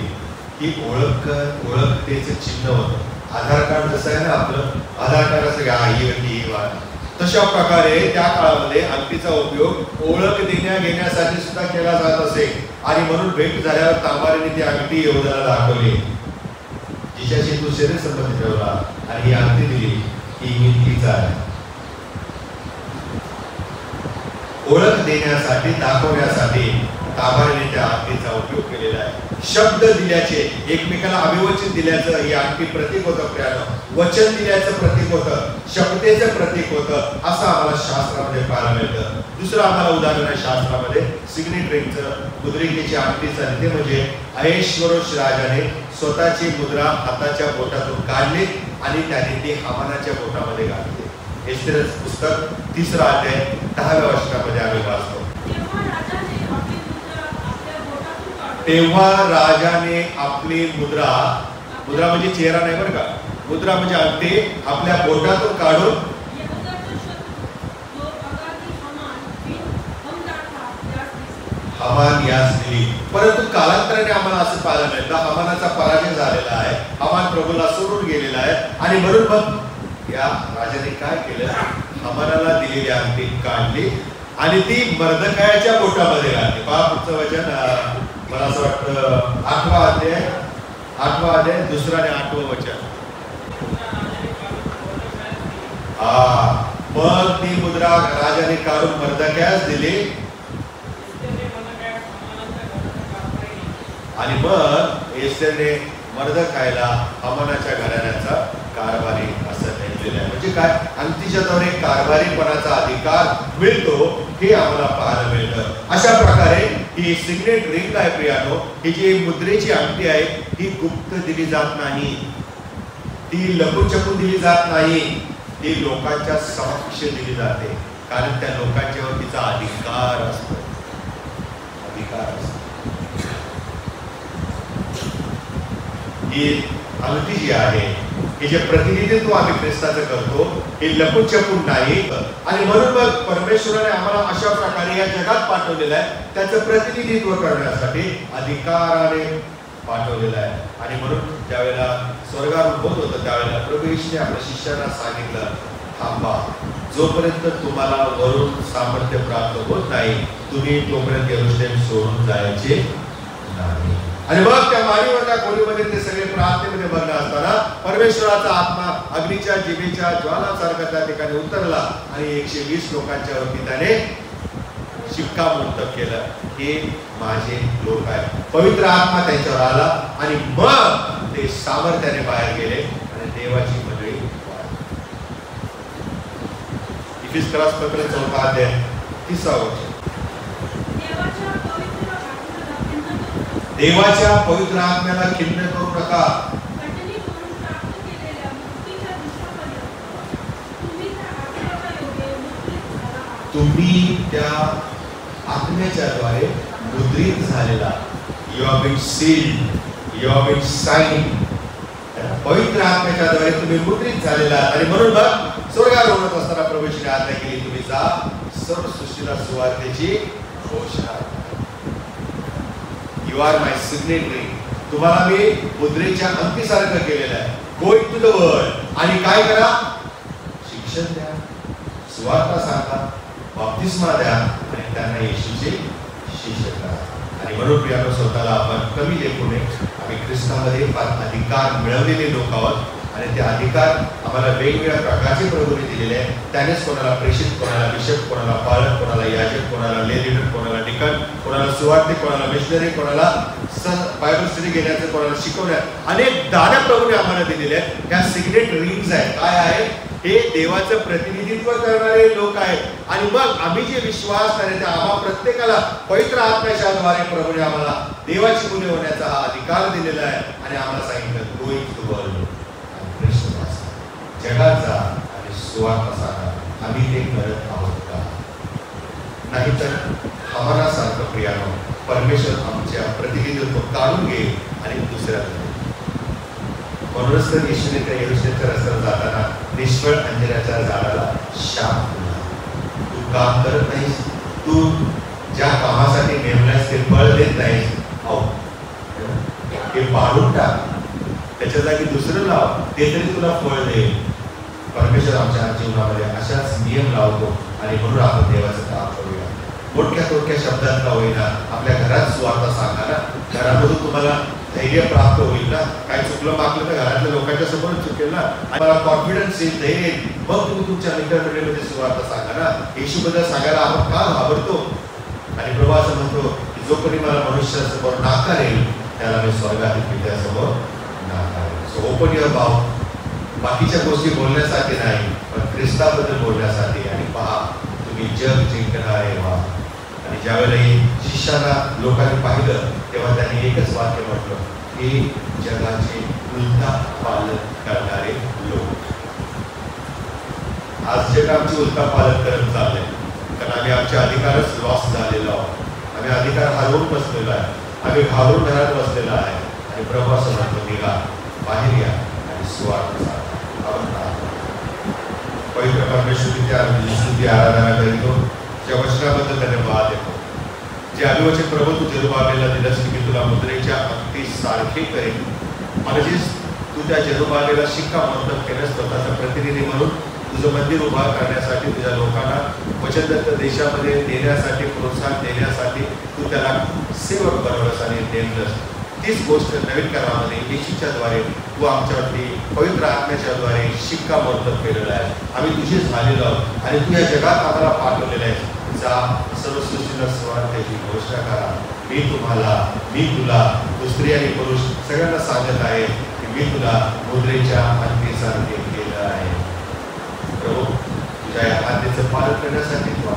ही ओळखतेचं चिन्ह होतं. आधार कार्ड जसं आहे ना आपलं, आधार कार्ड असं ही व्यक्ती ही वाट, तशा प्रकारे त्या काळामध्ये अंगठीचा उपयोग ओळख घेण्यासाठी सुद्धा केला जात असे. आणि म्हणून भेट झाल्यावर तामारीने ती अंगठी यहूदाला दाखवली, जिच्याशी तू शरीर संबंध ठेवला, आणि ही अंगठी दिली, ही मी तिचा आहे. ओळख देण्यासाठी, दाखवण्यासाठी तामारीने त्या अंगठीचा उपयोग केलेला आहे. शब्द दिल्याचे, एकमेकाला अभिवचन दिल्याचं ही अंगठी प्रतीक होतं. प्रियानो, वचन दिल्याचं प्रतीक होतं, शब्देचं प्रतीक होतं, असं आम्हाला शास्त्रामध्ये पाहायला मिळतं. दुसरं आम्हाला उदाहरण आहे शास्त्रामध्ये सिग्नेट रिंगचं, मुद्रिकेची अंगठीचं. आणि ते म्हणजे अहेश्वरोश राजाने स्वतःची मुद्रा हाताच्या बोटातून काढली आणि त्याने ती हामानाच्या बोटामध्ये घातली. एस्तेर पुस्तक 3 अध्याय 10व्या वचनामध्ये आम्ही वाचतो. तेव्हा राजाने आपली मुद्रा म्हणजे चेहरा नाही बरं का, मुद्रा म्हणजे अंगठी आपल्या बोटातून काढून हमान यास दिली. परंतु कालांतराने आम्हाला असं पाहायला मिळतं, हमानाचा पराजय झालेला आहे, हमान प्रभूला सोडून गेलेला आहे. आणि म्हणून मग या राजाने काय केलं? हमानाला दिलेली अंगठी काढली आणि ती मर्दकायाच्या बोटामध्ये घातली. पहा पुढचं वचन, मला असं वाटतं 8वा अध्याय 2 आणि 8वं वचन. मग ती मुद्रा राजाने काढून मर्दकायास दिली आणि मग एस्तेरने मर्दकायाला हमानाच्या घराण्याचा कारभारी असं लिहिलेलं आहे. म्हणजे काय? अंगठीच्या द्वारे कारभारीपणाचा अधिकार मिळतो, हे आम्हाला पाहायला मिळतं. अशा प्रकारे ही सिग्नेट रिंग आहे प्रियानो, ही जी मुद्रेची अंगठी आहे, ही गुप्त दिली जात नाही, ती लपून छपून दिली जात नाही, ती लोकांच्या समक्ष दिली जाते. कारण त्या लोकांच्यावर तिचा अधिकार असतो. ही अंगठी जी आहे, हे जे प्रतिनिधित्व आम्ही ख्रिस्ताचं करतो, हे लपून छपून नाही. आणि म्हणून मग परमेश्वराने आम्हाला अशा प्रकारे या जगात पाठवलेलं आहे, त्याचं प्रतिनिधित्व करण्यासाठी अधिकाराने पाठवलेलं आहे. आणि म्हणून ज्यावेळेला स्वर्गारोहण होत होतं त्यावेळेला प्रभू येशूने आपल्या शिष्यांना सांगितलं, थांबा, जोपर्यंत तुम्हाला वरून सामर्थ्य प्राप्त होत नाही, तुम्ही तोपर्यंत यरूशलेम सोडून जायचे नाही. आणि मग त्या माळीवरच्या खोलीमध्ये ते सगळे प्रार्थनेमध्ये मग्न असताना परमेश्वराचा आत्मा अग्नीच्या जिभेच्या ज्वालासारखा त्या ठिकाणी उतरला आणि 120 लोकांच्या वरती त्याने शिक्कामोर्तब केलं, हे माझे लोक आहेत. पवित्र आत्मा त्यांच्यावर आला आणि मग ते सामर्थ्याने बाहेर गेले आणि देवाची मंडळी. इफिसियन्स पत्र 4 अध्याय 30 वचन. देवाच्या पवित्र आत्म्याला खिन्न करू नका. तुम्ही त्या आत्म्याच्या द्वारे मुद्रित झालेला, you have been sealed, you have been signed. पवित्र आत्म्याच्या द्वारे तुम्ही मुद्रित झालेला. आणि म्हणून मग स्वर्गारोहणात असताना प्रभूने आज्ञा केली, तुम्ही जा सर्व सृष्टीला सुवार्तेची घोषणा. You are my signet ring. तुम्हाला मी मुद्रेच्या अंगठीसारखं केलेलं आहे. गो इनटू द वर्ल्ड आणि काय करा, शिक्षण द्या, सुवार्ता सांगा, बाप्तिस्मा द्या आणि त्यांना येशूचे शिष्य करा. आणि म्हणून प्रियानो, स्वतःला आपण कमी लेखू नये. आम्ही ख्रिस्तामध्ये फार अधिकार मिळवलेले लोक आहोत आणि ते अधिकार आम्हाला वेगवेगळ्या प्रकारचे प्रभूने दिलेले आहे. त्यानेच कोणाला प्रेषित, कोणाला बिशप, कोणाला पालक, कोणाला याजक, कोणाला लीडर, कोणाला डिकन, कोणाला सुवार्थी, कोणाला मिशनरी, कोणाला बायबल स्टडी घेण्याचं, कोणाला शिकवण्यात अनेक दाने प्रभूने आम्हाला दिलेले आहेत. ह्या सिग्नेट रिंग्स आहेत. काय आहे? हे देवाचं प्रतिनिधित्व करणारे लोक आहेत. आणि मग आम्ही जे विश्वास करणे त्या आम्हा प्रत्येकाला पवित्र आत्म्याच्या द्वारे प्रभूने आम्हाला देवाची मुले होण्याचा हा अधिकार दिलेला आहे. आणि आम्हाला सांगितलं, गो इनटू द वर्ल्ड, जगात जा आणि सुवार्ता सांगा. आम्ही ते करत आहोत का? नाहीतर हमारासारखं प्रियानो परमेश्वर आमच्या प्रतिनिधित्व काढून घे आणि दुसऱ्याला. म्हणूनच तर येशूने त्या यरूशलेमच्या रस्त्यावर जाताना निष्फळ अंजिराच्या झाडाला शाप दिला. तू काम करत नाहीस, तू ज्या कामासाठी नेमल्यास ते फळ देत नाहीस, ते पाडून टाक, त्याच्या जागी दुसरं लाव, ते तरी तुला फळ देईल. परमेश्वर आमच्या जीवनामध्ये अशाच नियम लावतो आणि म्हणून आपण देवाचं काम करूया. मोठ्या थोडक्या शब्दात का होईना आपल्या घरात सुवार्ता सांगा ना. घरामधून तुम्हाला धैर्य प्राप्त होईल ना. काय चुकलं मागलं तर घरातल्या लोकांच्या समोर चुकेल ना. मला कॉन्फिडन्स येईल, धैर्य येईल. मग तुम्ही तुमच्या मित्रमंडळीमध्ये सुवार्ता सांगा ना. येशूबद्दल सांगायला आपण का घाबरतो? आणि प्रभू असं म्हणतो की जो कोणी मला मनुष्यासमोर नाकारेल त्याला मी स्वर्गातील पित्यासमोर नाकारेल. So open your mouth. बाकीच्या गोष्टी बोलण्यासाठी नाही, पण ख्रिस्ताबद्दल बोलण्यासाठी. आणि पहा, तुम्ही जग जिंकणारे व्हा. आणि ज्यावेळेला शिष्याला लोकांनी पाहिलं तेव्हा त्यांनी एकच वाक्य म्हटलं की जगाचे उलटा पालन करणारे लोक. आज जग आमची उलटा पालन करत चाललंय, कारण आम्ही आमचे अधिकारच लॉस झालेलो आहोत. आम्ही अधिकार हरवून बसलेलो आहे, आम्ही घाबरून घरात बसलेलो आहे. आणि प्रभू असं म्हणतो, निघा बाहेर या आणि सुवार्ता सांगा. पवित्र परमेश्वरीच्या स्तुती आराधना करीतो, ज्या वचनाबद्दल धन्यवाद देतो. जे अभिवचन प्रभू तू जेरुबाबेलला दिलंस की मी तुला मुद्रेच्या अगदी सारखे करेन. म्हणजेच तू त्या जेरुबाबेला शिक्कामोर्तब केलं, स्वतःचा प्रतिनिधी म्हणून तुझं मंदिर उभा करण्यासाठी, तुझ्या लोकांना वचनदत्त देशामध्ये देण्यासाठी, प्रोत्साहन देण्यासाठी तू त्याला सेवक बनवलंस आणि नेमलंस. तीच गोष्ट नवीन करारामध्ये येशूच्या द्वारे तू आमच्यावरती पवित्र आत्म्याच्या द्वारे शिक्कामोर्तब केलेलं आहे. आम्ही तुझे झालेलो आहोत आणि तू या जगात आम्हाला पाठवलेलं आहे. जा, सर्व सृष्टीला सुवार्तेची घोषणा करा. मी तुला, तू स्त्री आणि पुरुष सगळ्यांना सांगत आहे की मी तुला मुद्रेच्या अंगठीसारखे केलं आहे. प्रभू, तुझ्या या आज्ञेचं पालन करण्यासाठी तू